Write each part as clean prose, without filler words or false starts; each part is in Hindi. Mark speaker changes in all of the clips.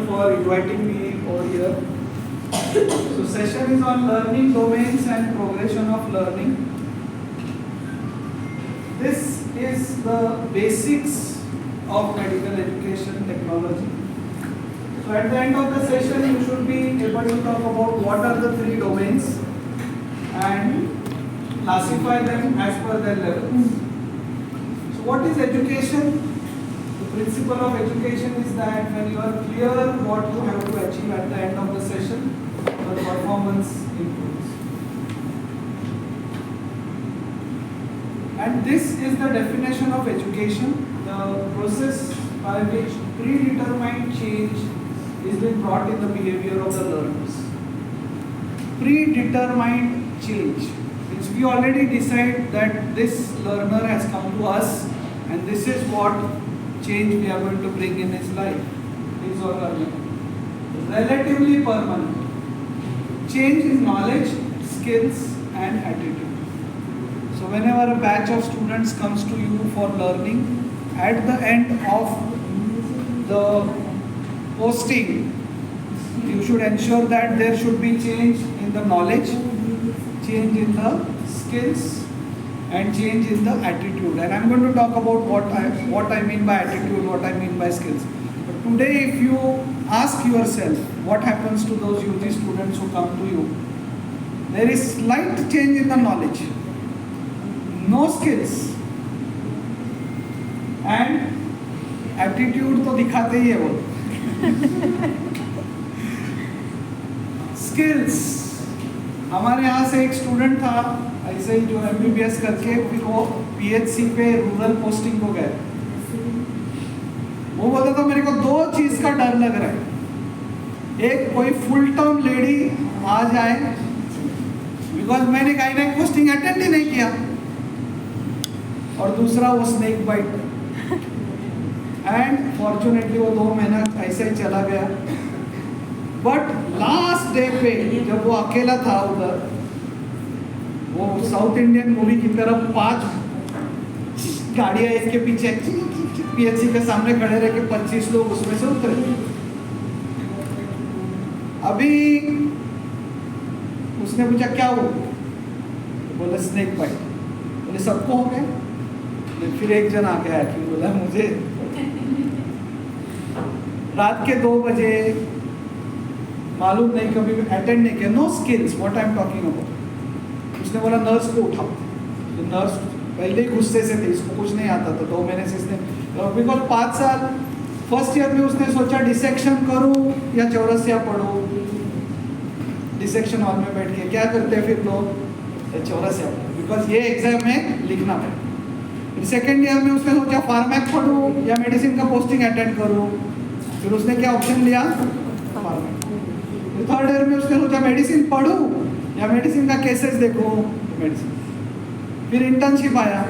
Speaker 1: for inviting me over here. So session is on learning domains and progression of learning. This is the basics of medical education technology. So at the end of the session, you should be able to talk about what are the three domains and classify them as per their levels. So what is education? The principle of education is that when you are clear what you have to achieve at the end of the session, your performance improves. And this is the definition of education, the process by which predetermined change is being brought in the behavior of the learners. Predetermined change means we already decide that this learner has come to us and this is what change we are going to bring in his life, his or her life. Relatively permanent. Change in knowledge, skills and attitude. So whenever a batch of students comes to you for learning, at the end of the posting, you should ensure that there should be change in the knowledge, change in the skills and change in the attitude. And I'm going to talk about what I mean by attitude, what I mean by skills. But today if you ask yourself what happens to those UG students who come to you, there is slight change in the knowledge, no skills and attitude तो दिखाते ही है वो. Skills, हमारे यहाँ से एक स्टूडेंट था ऐसे ही जो MBBS करके वो PHC पे रूरल पोस्टिंग को गए. वो बोलता था मेरे को दो चीज का डर लग रहा है, एक कोई फुल टर्म लेडी आ जाए बिकॉज मैंने गाइनेक पोस्टिंग अटेंड ही नहीं किया, और दूसरा वो स्नेक बाइट. एंड फॉर्चुनेटली वो 2 महीना ऐसे ही चला गया. बट लास्ट डे पे जब वो अकेला था उधर, वो साउथ इंडियन मूवी की तरफ 5 गाड़ियां एक के पीछे PHC के सामने खड़े रह के 25 लोग उसमें से उतरे. अभी उसने पूछा क्या हो, बोला स्नेक बाइट. बोले सबको हो गया. फिर एक जन आ गया कि बोला मुझे रात के 2 बजे मालूम नहीं, कभी भी अटेंड नहीं किया, no skills, what I am talking about. उसने बोला नर्स को उठाओ. तो नर्स पहले ही गुस्से से थे, इसको कुछ नहीं आता था. 2 महीने से इसने बिकॉज 5 साल फर्स्ट ईयर में उसने सोचा डिसेक्शन करूं या चौरसिया पढ़ूं. डिसेक्शन हॉल में बैठ के क्या करते हैं फिर लोग, चौरसिया, बिकॉज ये एग्जाम में लिखना पड़े. फिर सेकेंड ईयर में उसने सोचा फार्मैक पढ़ूं या मेडिसिन का पोस्टिंग अटेंड करूं. फिर उसने क्या ऑप्शन लिया, फार्मैक. थर्ड ईयर में उसने सोचा मेडिसिन पढ़ूं या मेडिसिन का केसेस देखूं, मेडिसिन. फिर इंटर्नशिप आया,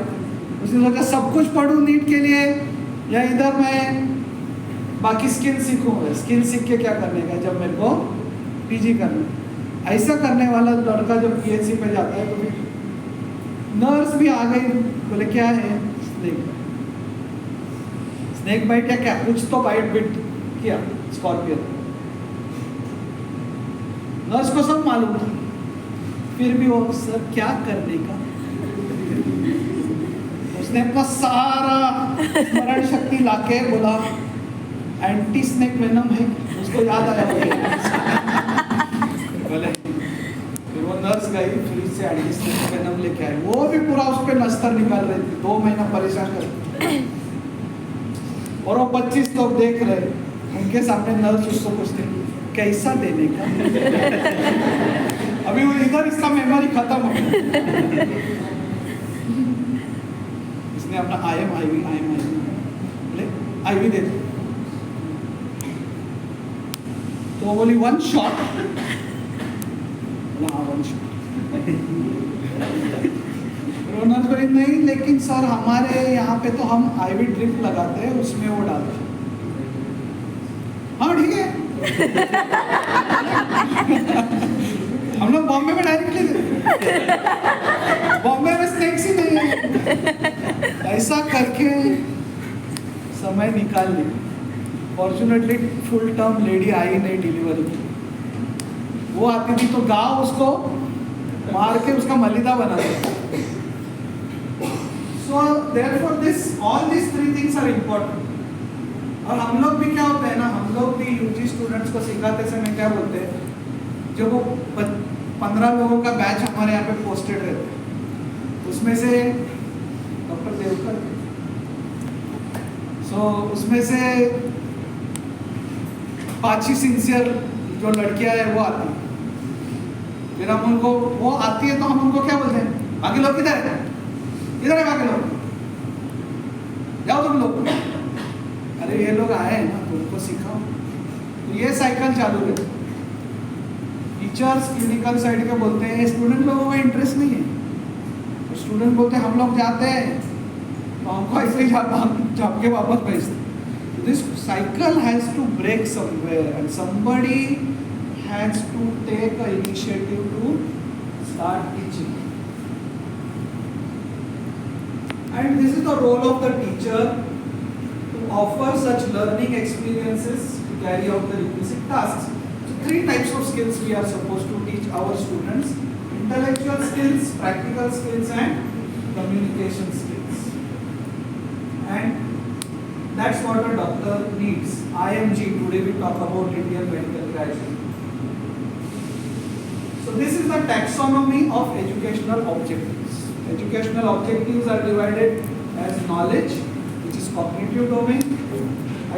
Speaker 1: उसने सोचा सब कुछ पढ़ूं नीट के लिए या इधर मैं बाकी स्किल सीखूं. स्किल सीख के क्या करने का जब मेरे को PG करना. ऐसा करने वाला लड़का जब PHC पे जाता है तो फिर नर्स भी आ गई, बोले क्या है, स्नेक बाइट या क्या, कुछ तो बाइट बिट किया स्कॉर्पियन. नर्स को सब मालूम था, फिर भी वो सर क्या करने का. उसने अपना सारा स्मरण शक्ति लाके बोला एंटी स्नेक वेनम है, उसको याद आया बोले. फिर वो नर्स गई, फ्रिज से एंटी स्नेक वेनम लेके आई. वो भी पूरा उस पर नस्तर निकाल रही थी, 2 महीना परेशान कर. और वो 25 लोग देख रहे, उनके सामने नर्स उसको पूछते कैसा देने का. अभी वो इधर इसका मेमोरी खत्म हो गया. इसने अपना आईवी बोले आईवी दे दो. तो बोली 1 शॉट. हाँ 1 शॉट. नर्स बोली नहीं लेकिन सर हमारे यहाँ पे तो हम आईवी ड्रिप लगाते हैं, उसमें वो डालते हैं. हाँ ठीक है. हम लोग बॉम्बे में डायरेक्टली बॉम्बे में स्नेक्स ही नहीं है. ऐसा करके समय निकाल ली. फॉर्चुनेटली फुल टर्म लेडी आई नहीं डिलीवरी की, वो आती थी तो गाँव उसको मार के उसका मलिदा बना देता। So therefore this all this three things are important. और हम लोग भी क्या होते हैं ना, हम लोग भी यूजी स्टूडेंट्स को सिखाते समय क्या बोलते हैं, जब वो 15 लोगों का बैच हमारे यहाँ पे पोस्टेड रहते हैं, उसमें से डॉक्टर देवकर, उसमें से 5 ही सिंसियर जो लड़कियां हैं वो आती है। फिर हम उनको, वो आती है तो हम उनको क्या बोलते हैं, बाकी लोग किधर है, किधर है बाकी लोग, जाओ तुम लोग। अरे ये लोग आए हैं ना, तो उनको सिखाओ। तो ये साइकिल चालू है। टीचर्स क्लिनिकल साइड के बोलते हैं स्टूडेंट लोगों का इंटरेस्ट नहीं है, तो स्टूडेंट बोलते हैं हम लोग जाते हैं तो हमको ऐसे ही झाप के वापस भेजते। This cycle has to break somewhere and somebody has to take an initiative to start teaching. And this is the role of the teacher to offer such learning experiences to carry out the requisite tasks. So 3 types of skills we are supposed to teach our students: intellectual skills, practical skills and communication skills. And that's what a doctor needs. IMG, today we talk about Indian Medical Graduate. So this is the taxonomy of educational objectives. Educational objectives are divided as knowledge, which is cognitive domain,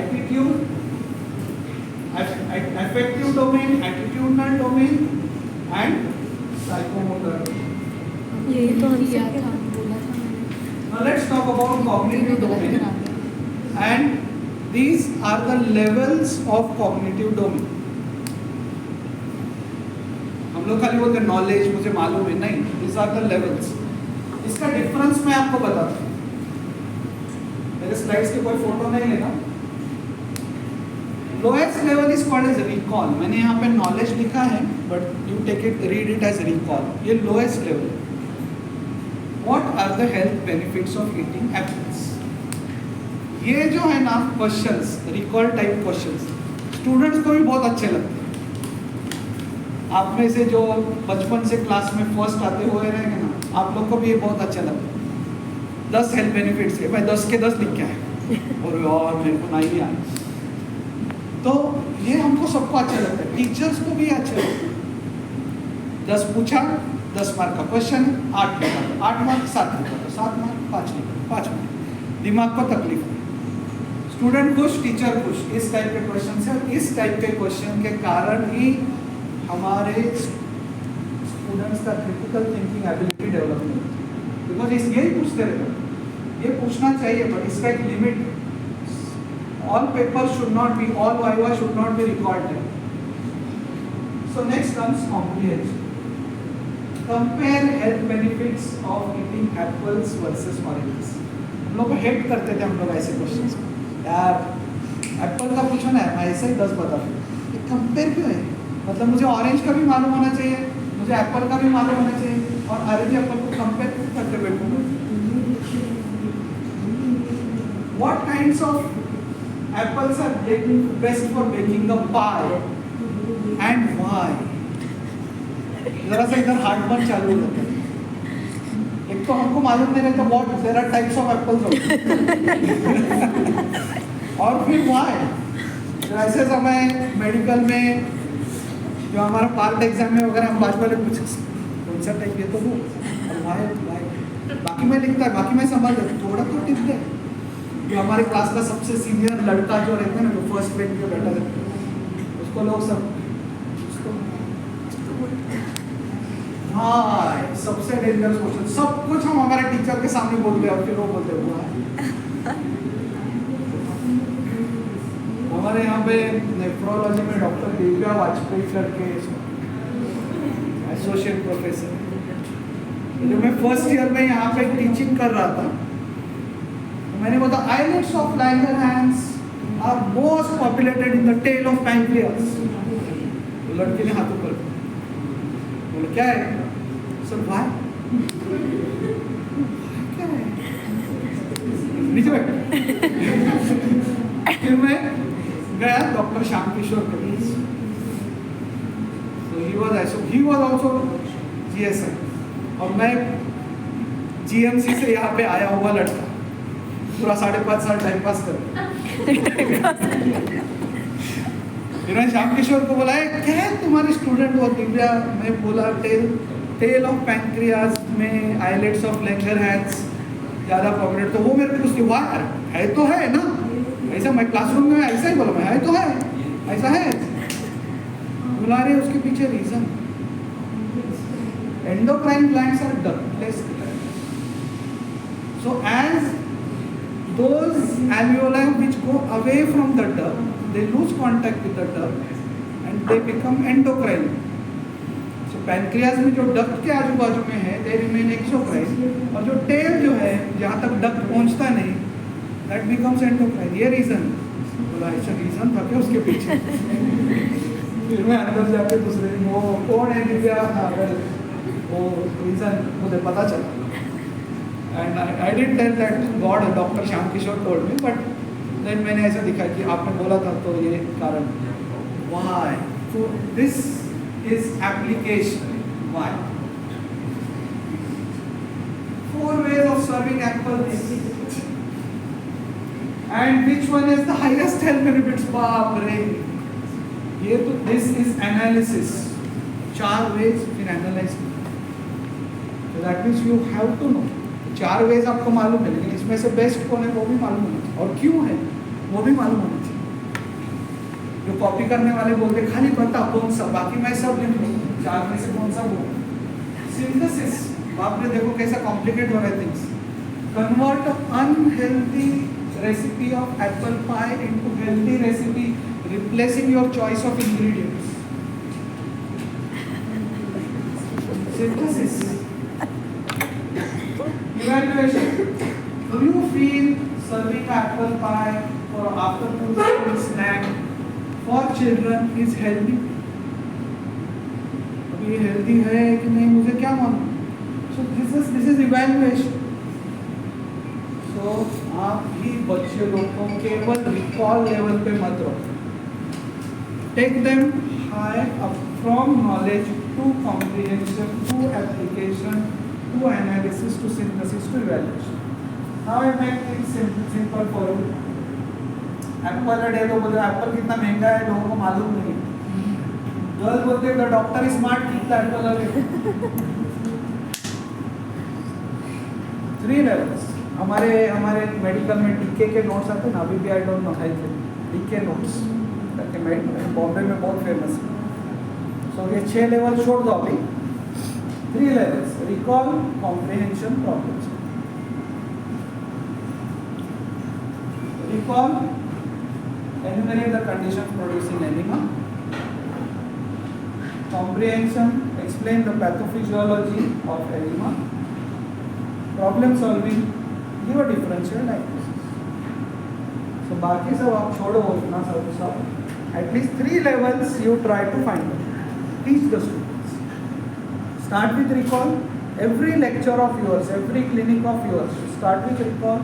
Speaker 1: attitude, affective domain, attitudinal domain, and psychomotor domain.
Speaker 2: यही तो किया था, बोला था मैंने।
Speaker 1: Now let's talk about cognitive domain. And these are the levels of cognitive domain. हम लोग खाली बोलते हैं नॉलेज मुझे मालूम है, नहीं, these are the levels. इसका डिफरेंस मैं आपको बताता हूँ। मेरे स्लाइड्स के कोई फोटो नहीं लेना। Lowest level is called as recall. मैंने यहाँ पे नॉलेज लिखा है, but you take it, read it as recall. ये lowest level. What are the health benefits of eating apples? ये जो है ना questions, recall type questions, students को भी बहुत अच्छे लगते हैं। आप में से जो बचपन से क्लास में फर्स्ट आते हुए रहेंगे ना, आप लोग को भी ये बहुत अच्छा लगता है। 10 हेल्थ बेनिफिट्स है भाई, 10 के 10 लिख के आए और यार मेरे को नहीं आया। तो ये हमको सबको अच्छा लगता है, टीचर्स को भी अच्छा लगता है। 10 पूछा, 10 मार्क का क्वेश्चन, 8 लिखा, 8 मार्क 7 लिखा, 7 मार्क 5 लिखा, 5 मार्क। दिमाग को तकलीफ, स्टूडेंट खुश, टीचर खुश। इस टाइप के क्वेश्चन से, और इस टाइप के क्वेश्चन के कारण ही हमारे स्टूडेंट्स का क्रिटिकल थिंकिंग एबिलिटी डेवलप होती है। बिकॉज इस यही पूछते रहते, ये पूछना चाहिए, बट इसका एक limit. All paper should not be, all viva should not be recorded. So next comes comprehension. Compare health benefits of eating apples versus oranges. हम लोग को हेट करते थे हम लोग ऐसे क्वेश्चंस, यार एप्पल का पूछो ना, मैं ऐसे ही 10 बता दूँ। ये कंपेयर क्यों है? मतलब मुझे ऑरेंज का भी मालूम होना चाहिए, मुझे एप्पल का भी मालूम होना चाहिए, और ऑरेंज एप्पल को कंपेयर क्यों करते बैठूंगा? What kinds of apples are best for baking a pie and why? जरा सा इधर हार्टबर्न चालू हो जाता है। एक तो हमको मालूम नहीं रहता what there are types of apples, और फिर व्हाई। ऐसे समय मेडिकल में जो हमारा पार्ट एग्जाम में वगैरह हम बाजू वाले पूछ कौन सा टाइप, ये तो वो, और व्हाई बाकी मैं लिखता है, बाकी मैं समझ थोड़ा तो टिप दे। जो हमारे क्लास का सबसे सीनियर लड़का जो रहता है ना, जो फर्स्ट बेंच पे बैठा रहता है, उसको लोग सब हाँ सबसे डेंजरस क्वेश्चन, सब कुछ हम हमारे टीचर के सामने बोलते हैं और फिर वो बोलते हुआ। हमारे यहाँ पे नेफ्रोलॉजी में डॉक्टर दिव्या वाजपेयी करके एसोसिएट प्रोफेसर, जब मैं फर्स्ट ईयर में यहाँ पे टीचिंग कर रहा था, तो मैंने बोला islets of Langerhans are most populated in the tail of pancreas. तो लड़के ने हाथ ऊपर बोले क्या है सर, व्हाई क्या है, नीचे बैठ। फिर मैं गया डॉक्टर श्याम किशोर के पास। तो ही वॉज ऑल्सो GSI, और मैं GMC से यहाँ पे आया हुआ लड़का, पूरा 5.5 साल टाइम पास कर। मैंने श्याम किशोर को बोला है क्या है तुम्हारे स्टूडेंट वो दिव्या, मैं बोला टेल ऑफ पैंक्रियाज में आइलेट्स ऑफ लैंगरहैंस ज़्यादा प्रॉब्लम, तो वो मेरे को पूछती वाह यार है तो है ना, ऐसा मैं क्लासरूम में ऐसा ही बोला मैं है तो है, ऐसा है बुला रहे उसके पीछे reason endocrine glands are ductless glands. So as those alveoli which go away from the duct, they lose contact with the duct and they become endocrine. So pancreas में जो duct के आजू बाजू में है they remain exocrine, और जो tail जो है जहाँ तक duct पहुँचता नहीं that becomes endocrine. ये reason बोला, ऐसा reason था क्या उसके पीछे? फिर मैं अंदर जाके दूसरे वो कौन है दिव्या, अगर वो रीज़न मुझे पता चला। And I didn't tell that god doctor Shyam Kishore told me, but then मैंने ऐसा दिखाया कि आपने बोला था तो ये कारण व्हाई, तो this is application why. 4 ways of serving apples and which one is the highest health benefits? बाप रे, ये तो दिस इज एनालिसिस, 4 ways फिर analyse. So that means you have to know। 4 ways आपको मालूम है, लेकिन इसमें से बेस्ट कौन है वो भी मालूम होना चाहिए, और क्यों है वो भी मालूम होना चाहिए। जो कॉपी करने वाले बोलते खाली पता कौन सा, बाकी मैं सब लिख लूँ, 4 में से कौन सा वो। सिंथेसिस, बाप रे देखो कैसा कॉम्प्लिकेट हो रहा है things. Convert unhealthy recipe of apple pie into healthy recipe, replacing your choice of ingredients. Synthesis. Evaluation. Do you feel serving apple pie or after-school snack for children is healthy? अभी healthy है कि नहीं मुझे क्या मालूम? So this is evaluation. So आप भी बच्चे लोग को केवल recall level पे मत रखो. Take them high up from knowledge to comprehension to application to analysis to synthesis to evaluation. Now I make things simple for you. Apple day तो बोलते एप्पल कितना महंगा है लोगों को मालूम नहीं। गर्ल बोलते द डॉक्टर इज स्मार्ट, कितना एप्पल लगे। 3 levels हमारे मेडिकल में डीके के नोट्स आते हैं ना, अभी भी I don't know why DK notes Bombay में बहुत फेमस है। सो ये 6 लेवल छोड़ दो अभी। 3 levels: recall, comprehension, problem. Recall, enumerate the conditions producing edema. Comprehension, explain the pathophysiology of edema. Problem solving, give a differential diagnosis. So बाकी सब आप छोड़ो उतना सब at least 3 levels you try to find out. Teach the students. Start with recall. Every lecture of yours, every clinic of yours, start with recall.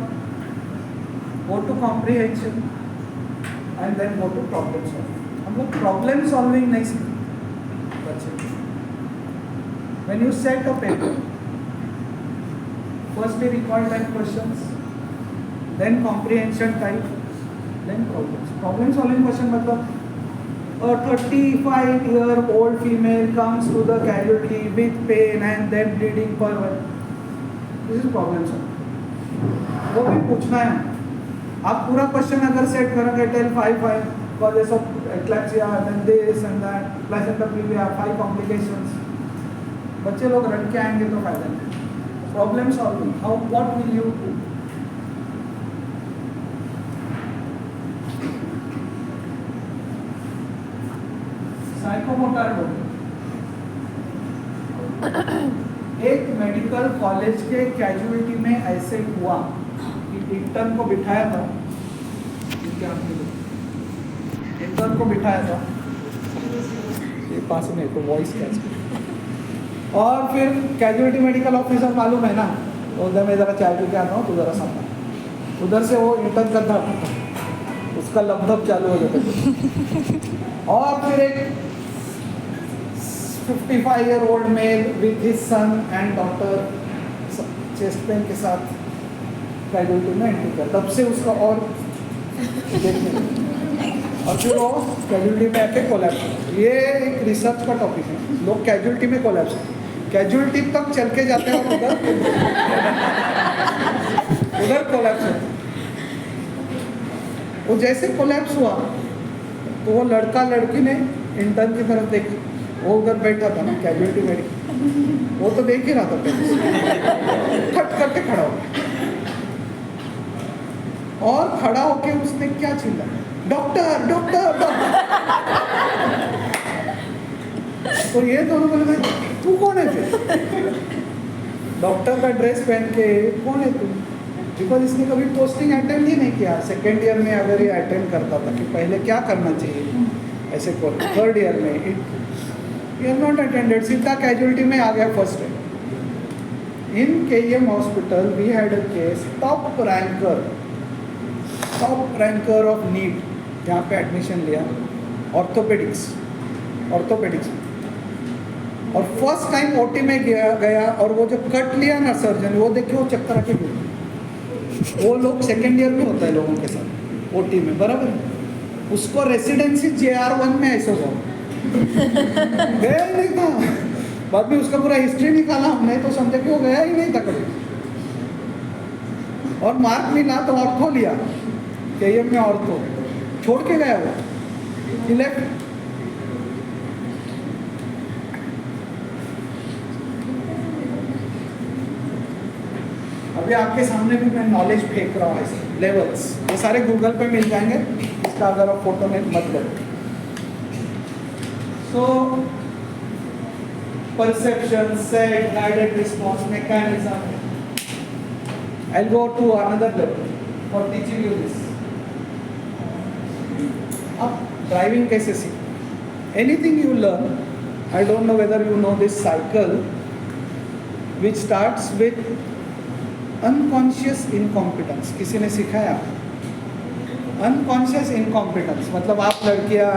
Speaker 1: Go to comprehension and then go to problem solving. हम लोग problem solving नहीं सीखते बच्चे। When you set a paper, firstly recall type questions, then comprehension type, then problems. Problem solving question मतलब a 35-year-old female comes to the casualty with pain and then bleeding per hour. This is problem solving. वो भी पूछना है। आप पूरा क्वेश्चन अगर सेट करोगे tell 5 causes of eclampsia then this and that placenta previa 5 complications, बच्चे लोग रट के आएंगे तो फायदा नहीं। Problem solving, how what will you do? Psychomotor domain. एक मेडिकल कॉलेज के कैजुअलिटी में ऐसे हुआ कि इंटर्न को बिठाया था, इंटर्न को बिठाया था ये पास में तो वॉइस कैच, और फिर कैजुअलिटी मेडिकल ऑफिसर मालूम है ना, उधर मैं ज़रा चाय पी के आता हूँ तो ज़रा सामने, उधर से वो इंटर्न का था, उसका लपधप चालू हो जाता है। और फिर एक 55-year-old mail with his son and daughter chest pain के साथ कैजुअलिटी में एंट्री किया, तब से उसका और देखने लगा। और फिर वो कैजुअलिटी में आके कोलैप्स। ये एक रिसर्च का टॉपिक है, लोग कैजुअलिटी में कोलैप्स, कैजुअलिटी तक चल के जाते हैं और उधर कोलैप्स होता है। वो जैसे कोलैप्स हुआ तो वो लड़का लड़की ने इंटर्न की तरफ देखा, वो उधर बैठा था ना कैजुअलिटी में, वो तो देख ही रहा था पहले, खट करके खड़ा हो गया। और खड़ा होके उसने क्या चिल्लाया, डॉक्टर डॉक्टर डॉक्टर। तो ये दोनों बोले भाई तू कौन है फिर, डॉक्टर का ड्रेस पहन के कौन है तू, बिकॉज इसने कभी पोस्टिंग अटेंड ही नहीं किया। सेकेंड ईयर में अगर ये अटेंड करता था कि पहले क्या करना चाहिए ऐसे को, थर्ड ईयर में यू आर नॉट अटेंडेड, सीधा कैजुअलिटी में आ गया first time. In KEM hospital we had a case, top ranker of NEET, जहाँ पे एडमिशन लिया, ऑर्थोपेडिक्स। और फर्स्ट टाइम OT में गया और वो जो कट लिया ना सर्जन, वो देखिए वो चक्कर आके गिर। वो लोग सेकेंड ईयर में होता है लोगों के साथ OT में, बराबर। उसको रेसिडेंसी JR1 में ऐसे हुआ, गया ही नहीं था। बाद में उसका पूरा हिस्ट्री निकाला हमने, तो समझा कि वो गया ही नहीं था कभी। और मार्क मिला तो ऑर्थो लिया, KEM में ऑर्थो छोड़ के गया वो, he left। अभी आपके सामने भी मैं नॉलेज फेंक रहा हूँ, ऐसे लेवल्स, ये सारे गूगल पे मिल जाएंगे, इसका अगर आप फोटो में मत करो। So, perception, set, guided response, mechanism. I'll go to another level for teaching you this. अब ड्राइविंग कैसे सीख? Anything you learn, I don't know whether you know this cycle, which starts with unconscious incompetence. किसी ने सिखाया? Unconscious incompetence मतलब आप लड़कियाँ,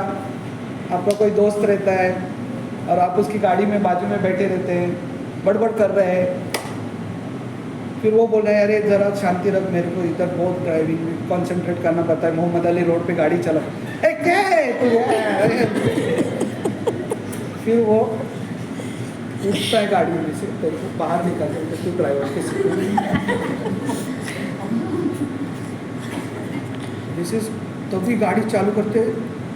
Speaker 1: आपका कोई दोस्त रहता है और आप उसकी गाड़ी में बाजू में बैठे रहते हैं, बड़बड़ कर रहे हैं, फिर वो बोल रहे हैं अरे ज़रा शांति रख, मेरे को इधर बहुत ड्राइविंग में कॉन्सेंट्रेट करना पड़ता है, मोहम्मद अली रोड पे गाड़ी चला, ए क्या है तू। फिर वो उठता है गाड़ी में से, तेरे को बाहर निकाल देते, तू ड्राइवर के सीट। दिस इज तभी गाड़ी चालू करते,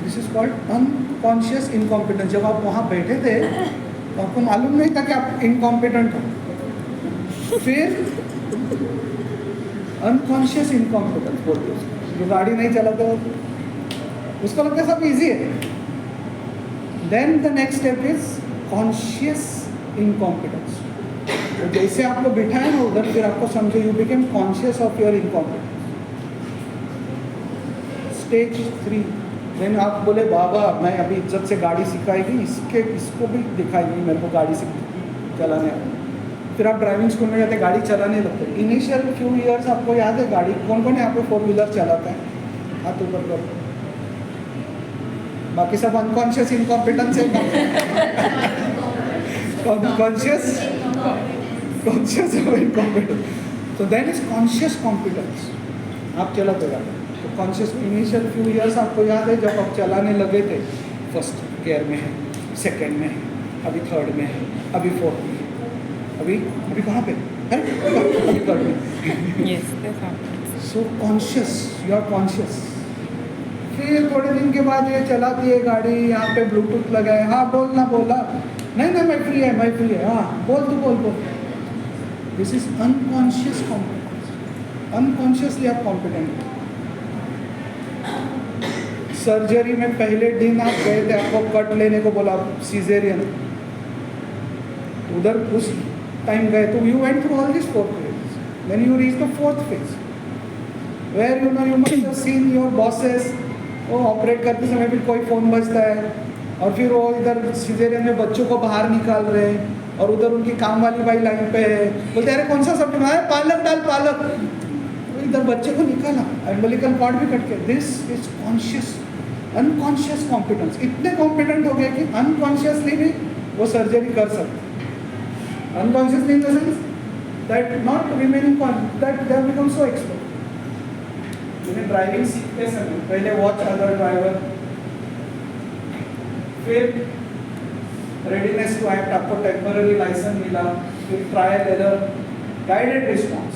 Speaker 1: this is called unconscious incompetence. जब आप वहाँ बैठे थे तो आपको मालूम नहीं था कि आप इनकॉम्पिटेंट हो। फिर अनकॉन्शियस इनकॉम्पिटेंस बोलते हैं उसको, जो गाड़ी नहीं चलाते उसको लगता है सब इजी है। Then the next step is conscious incompetence. तो जैसे आपको बिठाए ना उधर, फिर आपको समझो you became conscious of your incompetence. Stage 3, then आप बोले बाबा मैं अभी इज्जत से गाड़ी सिखाएगी, इसको भी दिखाएगी मेरे को गाड़ी चलाने। फिर आप ड्राइविंग स्कूल में जाते, गाड़ी चलाने लगते। इनिशियल फ्यू ईयर्स आपको याद है गाड़ी कौन कौन यहाँ पे 4-व्हीलर चलाता है, हाथ ऊपर करो। बाकी सब अनकॉन्शियस इनकॉम्पिटेंस है। Conscious incompetence. तो देन इज कॉन्शियस कॉम्पिटेंस। आप चलाते गाड़ी तो कॉन्शियस इनिशियल फ्यू ईयर्स आपको याद है जब आप चलाने लगे थे, फर्स्ट गियर में है, सेकेंड में है, अभी थर्ड में है, अभी फोर्थ में है, अभी कहाँ पे, अभी थर्ड में। So conscious, you are conscious. फिर थोड़े दिन के बाद ये चलाती है गाड़ी, यहाँ पे ब्लूटूथ लगाए, हाँ बोलना बोला, नहीं मैं फ्री है, हाँ बोल तू बोल। This is unconscious competence. Unconsciously आप कॉम्पिटेंट। सर्जरी में पहले दिन आप गए थे, आपको कट लेने को बोला, सीजेरियन, उधर उस टाइम गए तो you went through all this 4 phases. Then you reach the 4th phase, where you must have seen your bosses, वो ऑपरेट करते समय फिर कोई फ़ोन बजता है और फिर वो इधर सीजेरियन में बच्चों को बाहर निकाल रहे हैं और उधर उनकी काम वाली भाई लाइन पे है, बोलते अरे कौन सा सब्जी बनाया, पालक डाल पालक। इधर बच्चे को निकाला, अम्बिलिकल कॉर्ड भी कट किया. This is conscious, unconscious competence. इतने कॉम्पिटेंट हो गए कि अनकॉन्शियसली भी वो सर्जरी कर सकते. Unconsciously in the sense that not remaining that they have become so expert. मैंने ड्राइविंग सीखते समय पहले वॉच अदर ड्राइवर, फिर रेडीनेस टू एक्ट, आपको टेम्पररी लाइसेंस मिला, फिर ट्रायल एरर, गाइडेड रिस्पॉन्स,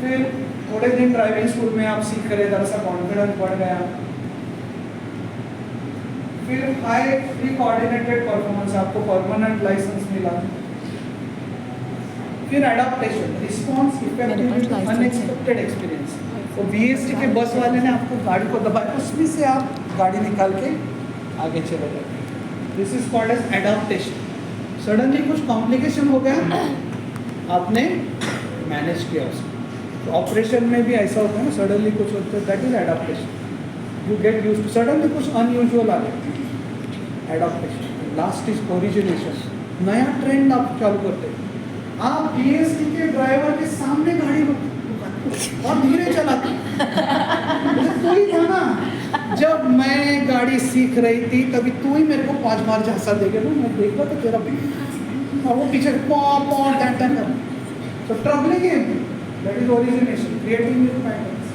Speaker 1: फिर थोड़े दिन ड्राइविंग स्कूल में आप सीख रहे, जरा सा कॉन्फिडेंस बढ़ गया, फिर हाई प्री कोऑर्डिनेटेड परफॉर्मेंस, आपको परमानेंट लाइसेंस मिला, फिर adaptation, response, effective, unexpected experience. तो बीएसटी के बस वाले ने आपको गाड़ी को दबाया, उसमें से आप गाड़ी निकाल के आगे चले गए. This is called as adaptation. Suddenly कुछ कॉम्प्लिकेशन हो गया, आपने मैनेज किया उसको. तो ऑपरेशन में भी ऐसा होता है ना, सडनली कुछ होता है, that is adaptation. You get used to, suddenly कुछ अनयूजुअल आ गया, एडाप्टेशन. लास्ट इज ओरिजिनेशन, नया ट्रेंड आप चालू करते हैं. आप बीएसटी के ड्राइवर के सामने गाड़ी रुकाते और धीरे चलाते. तू ही था ना, जब मैं गाड़ी सीख रही थी तभी तू ही मेरे को 5 बार झांसा देगा ना, मैं देख रहा था तेरा भी, और वो पीछे पॉ पॉ टैन टैन कर. So troubling him, that is origination, creating new patterns.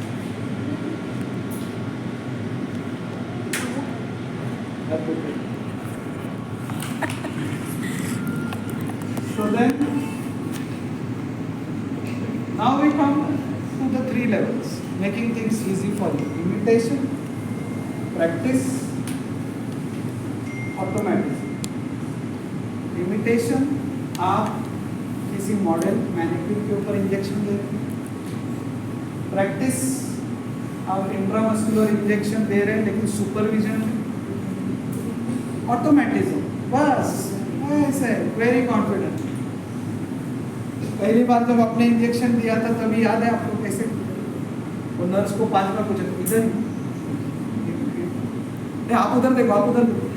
Speaker 1: So then, now we come to the 3 levels, making things easy for you. Imitation, practice, automatism. Imitation, आप किसी मॉडल मैनिक्यूर के ऊपर इंजेक्शन दे रहे हैं. प्रैक्टिस, आप इंट्रामस्कुलर इंजेक्शन दे रहे हैं लेकिन सुपरविजन. ऑटोमेटिज्म, बस ऐसे वेरी कॉन्फिडेंट. पहली बार जब आपने इंजेक्शन दिया था तभी याद है आपको कैसे वो नर्स को 5 बार पूछा, इधर आप उधर देखो, आप उधर देखो.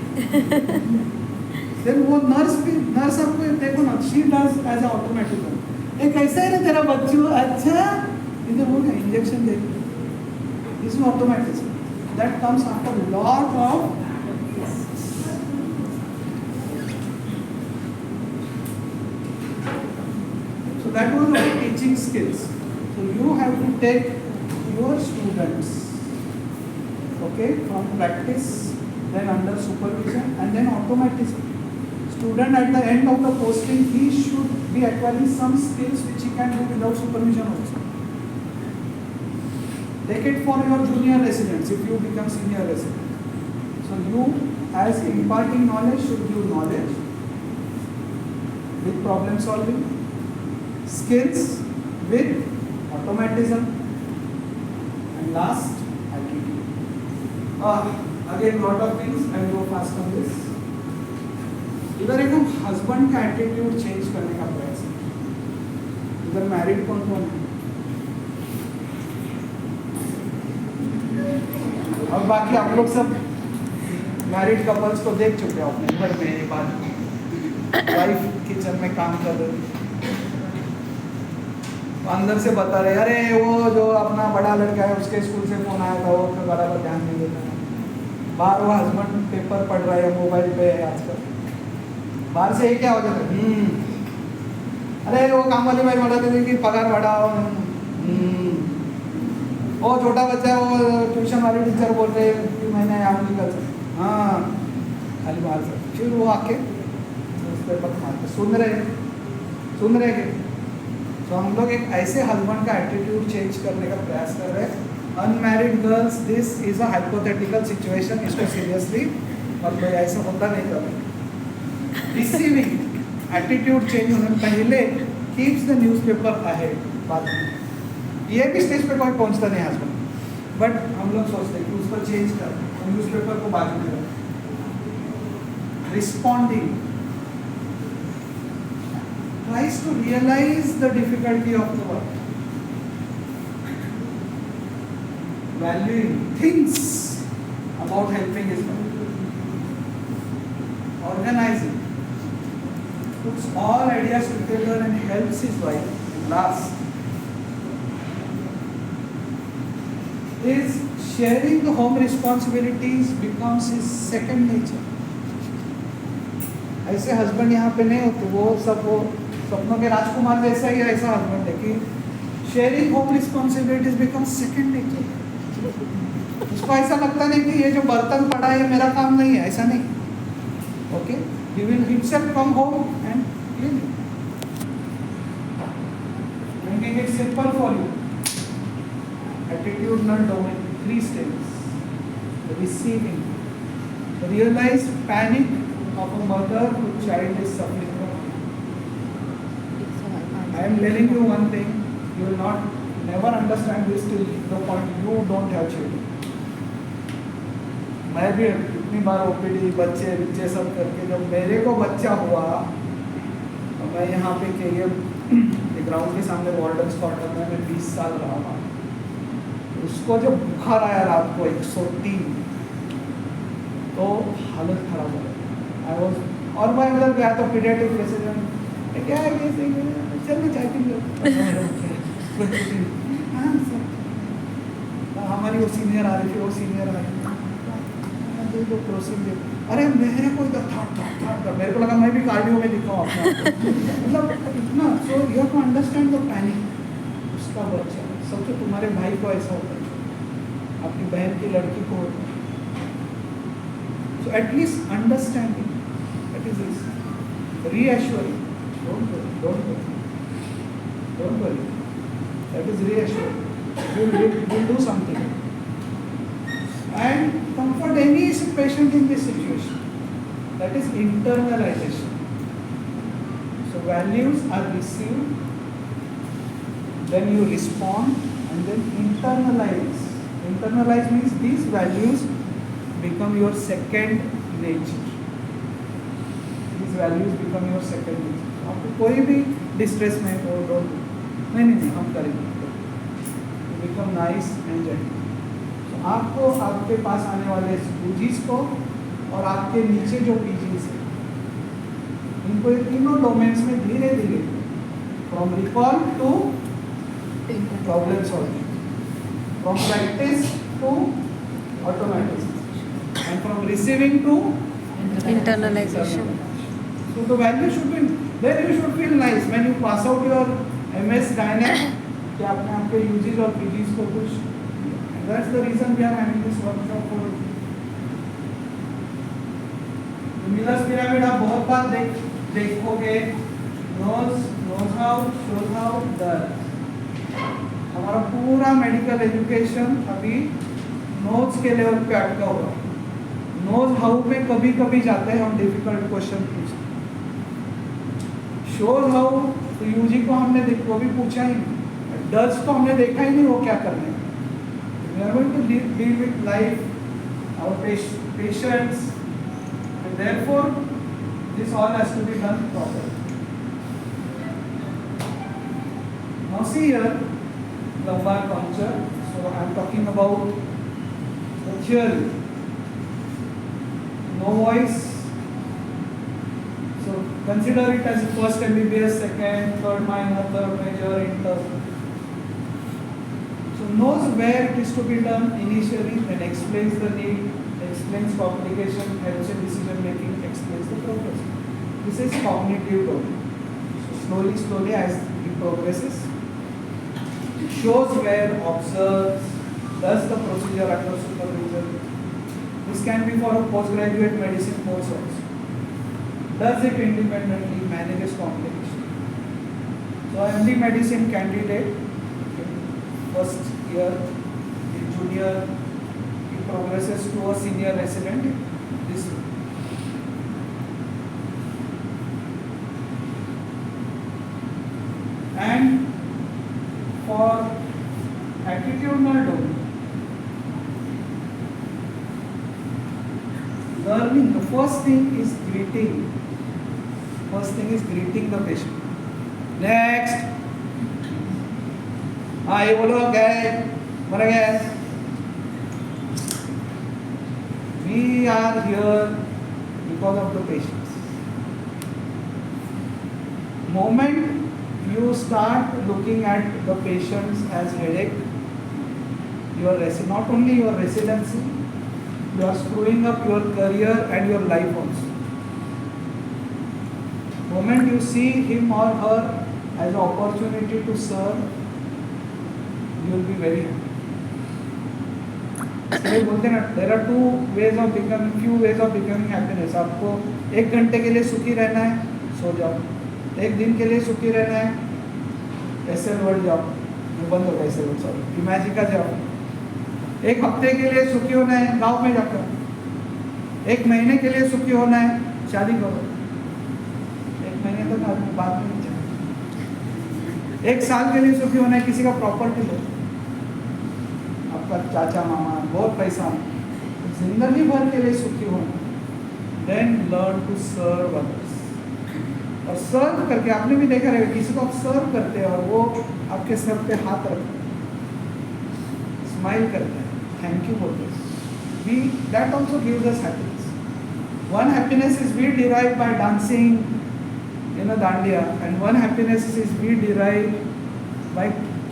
Speaker 1: देन वो नर्स आपको देखो ना, शी डज एज ऑटोमेटिक. एक ऐसा है ना तेरा बच्चू, अच्छा इधर हो गया, इंजेक्शन दे. This is automatism. That comes after lot of that was our teaching skills. So you have to take your students, okay, from practice, then under supervision, and then automatism. Student at the end of the posting, he should be acquiring some skills which he can do without supervision also. Take it for your junior residents if you become senior resident. So you, as imparting knowledge, should give knowledge with problem solving, skills with automatism, and last attitude. Again lot of things, I will go fast on this. इधर एक हम हस्बैंड का एटीट्यूड चेंज करने का प्रयास है. इधर मैरिड कौन कौन है, और बाकी आप लोग सब मैरिड कपल्स को देख चुके हो अपने घर में. एक बार वाइफ किचन में काम कर रही, तो अंदर से बता रहे, अरे वो जो अपना बड़ा लड़का है उसके स्कूल से फोन आया था, वो तो बराबर ध्यान नहीं देता है. बाहर वो हस्बैंड पेपर पढ़ रहा है, मोबाइल पे है आजकल. बाहर से ये क्या हो जाता है, अरे वो काम वाली भाई बोला था कि पगार बढ़ाओ. वो छोटा बच्चा है, वो ट्यूशन वाली टीचर बोल रहे कि मैंने यहाँ नहीं कर सकता. हाँ, खाली बाहर से. फिर वो आके उस पर पक मारते, सुन रहे. तो हम लोग एक ऐसे हस्बैंड का एटीट्यूड चेंज करने का प्रयास कर रहे हैं. Unmarried girls, this is a hypothetical situation, इसको सीरियसली और कोई ऐसा होता नहीं कर रहा. रिसीविंग एटीट्यूड चेंज होने पहले कीप्स द न्यूज़पेपर अहेड. बाद में ये भी स्टेज पे कोई पहुंचता नहीं हस्बैंड, बट हम लोग सोचते हैं कि उसको चेंज कर, न्यूज़पेपर को बाद में कर. Responding, tries to realize the difficulty of the work. Valuing, thinks about helping his wife. Organizing, puts all ideas together and helps his wife. And last, is sharing the home responsibilities becomes his second nature. ऐसे हस्बैंड यहाँ पे नहीं होते, वो सपनों के राजकुमार जैसा ही ऐसा हस्बैंड है कि sharing home responsibilities become second nature. उसको ऐसा लगता नहीं कि ये जो बर्तन पड़ा है मेरा काम नहीं है, ऐसा नहीं. Okay, he will himself come home and clean it. Making it simple for you. Attitudinal domain, 3 stages. Receiving. Realize panic of a mother whose child is suffering from. I am telling you one thing, you will not never understand this till the point you don't have children. मैं भी इतनी बार ओपीडी बच्चे सब करके जब मेरे को बच्चा हुआ तो मैं यहाँ पे के ग्राउंड के सामने वार्डन्स क्वार्टर में मैं 20 साल रहा था. उसको जब बुखार आया रात को 103 तो हालत खराब हो गई. आई वॉज और मैं उधर गया तो पीडियाट्रिक रेसिडेंट क्या है ये चल मैं चाय पी लो. हमारी वो सीनियर आ रही थी, वो सीनियर आ रही थी जो प्रोसीजर, अरे मेरे को इधर था मेरे को लगा मैं भी कार्डियो में दिखाऊँ अपना. मतलब इतना. So you have to understand the panic. उसका बच्चा सोचो तुम्हारे भाई को ऐसा होता है, आपकी बहन की लड़की को होता है. So at least understanding, that is this reassuring. Don't worry, that is reassuring. We'll do something and comfort any patient in this situation. That is internalization. So values are received, then you respond, and then internalize. Internalize means these values become your second nature. These values become your second nature. आपको कोई भी डिस्ट्रेस में हो, नहीं हम करेंगे. Become nice and gentle. तो आपको आपके पास आने वाले पीजीज को और आपके नीचे जो पीजीज है इनको ये तीनों डोमेन्स में धीरे धीरे from recall to problem solving, from practice to automatic and from receiving to
Speaker 2: Internalization.
Speaker 1: So the value should be there. You should feel nice when you pass out your MS Gynae कि आपने आपके यूजीज और पीजीज को कुछ. That's the reason we are having this workshop for. Miller's pyramid आप बहुत बार देखोगे. Knows how, shows how, does. हमारा पूरा मेडिकल एजुकेशन अभी नोज के लेवल पे अटका हुआ है. नोज हाउ में कभी कभी जाते हैं हम डिफिकल्ट क्वेश्चन पूछते. शोज हाउ तो यूजी को हमने वो भी पूछा ही नहीं. डज तो हमने देखा ही नहीं वो क्या करने. We are going to deal with life, our patients, and therefore this all has to be done properly. Now see here lumbar puncture. So I am talking about the theory. No voice. So consider it as first MBBS, second, third minor, third major, intern. So knows where it is to be done initially, then explains the need, explains complication, helps in decision making, explains the progress. This is cognitive domain. So slowly as it progresses, it shows where, observes, does the procedure under supervision. This can be for a postgraduate medicine course also. Does it independently, manages complication. So MD medicine candidate in first year, in junior, he progresses to a senior resident. This and for attitudinal domain, learning, the first thing is greeting. First thing is greeting the patient. Next. ये बोलो गए मर गए. We are here because of the patients. Moment you start looking at the patients as headache, not only your residency, you are screwing up your career and your life also. Moment you see him or her as an opportunity to serve, you will be very happy. इसलिए बोलते हैं ना, there are few ways of becoming happiness. आपको 1 घंटे के लिए सुखी रहना है, सो जाओ. 1 दिन के लिए सुखी रहना है, एसएल वर्ल्ड जाओ, वो बंद हो गया एसएल वर्ल्ड, सॉरी, इमेजिका जाओ. 1 हफ्ते के लिए सुखी होना है, गांव में जाकर. 1 महीने के लिए सुखी होना है, शादी करो. 1 महीने तक आदमी बात में नहीं चले. 1 साल के लिए सुखी होना है, किसी का प्रॉपर्टी लो, आपका चाचा मामा बहुत पैसा, जिंदगी भर के लिए सुखी होना. Then learn to serve others. और सर्व करके आपने भी देखा रहेगा, किसी को आप सर्व करते हैं और वो आपके सर पे हाथ रखते हैं, स्माइल करते हैं, थैंक यू बोलते हैं. We that also gives us happiness. One happiness is we derive by dancing in a dandiya, and one happiness is we derive by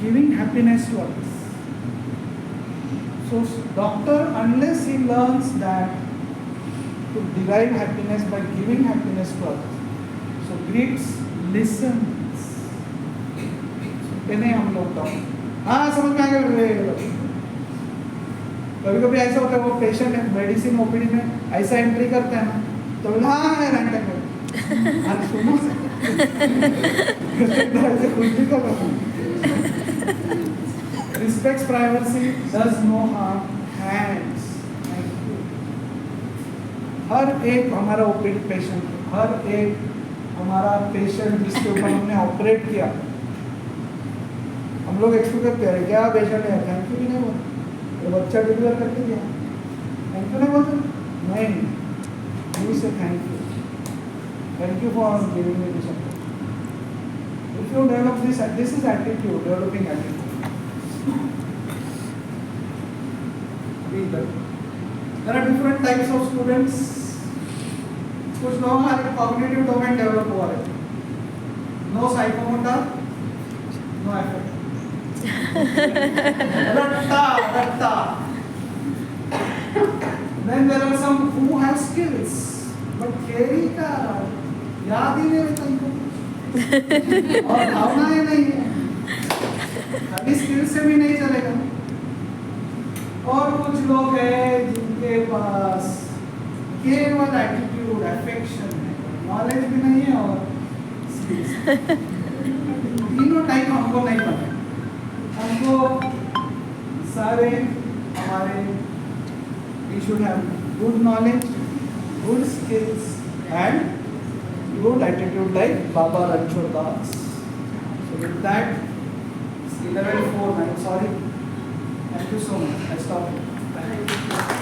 Speaker 1: giving happiness to others. So doctor, unless he learns that to derive happiness by giving happiness to others, so greets, listens. नहीं हम लोग तो हाँ समझ में आ गया. कभी कभी ऐसा होता है, वो पेशेंट है मेडिसिन ओपीडी में ऐसा एंट्री करते हैं ना, तो हाँ सुनो कुछ भी कर. Respects privacy, does no harm, hands. हर एक हमारा ओपीडी पेशेंट, हर एक हमारा पेशेंट जिसके ऊपर हमने ऑपरेट किया, हम लोग एक्सपेक्ट करते हैं क्या पेशेंट है, थैंक यू भी नहीं बोलते. तो बच्चा डिलीवर करके दिया, थैंक यू नहीं बोलते. नहीं, यू से thank you for giving me this. If you develop this is attitude, developing attitude. There are different types of students. कुछ लोगों का कॉग्निटिव डोमेन डेवलप हुआ है, नो साइकोमोटर, नो एफेक्ट. रट्टा. Then there are some who have skills, but theory का याद ही नहीं रहता इनको, और भावनाएं नहीं है, अभी स्किल से भी नहीं चलेगा. और कुछ लोग हैं जिनके पास केवल एटीट्यूड, अफेक्शन है, नॉलेज भी नहीं है और स्किल्स. तीनों टाइप हमको नहीं पता. हमको सारे हमारे we should have good knowledge, good skills and good attitude like Baba Ranchod Das. So with that, it's 11:04. I'm sorry. Thank you so much. I stop. Thank you.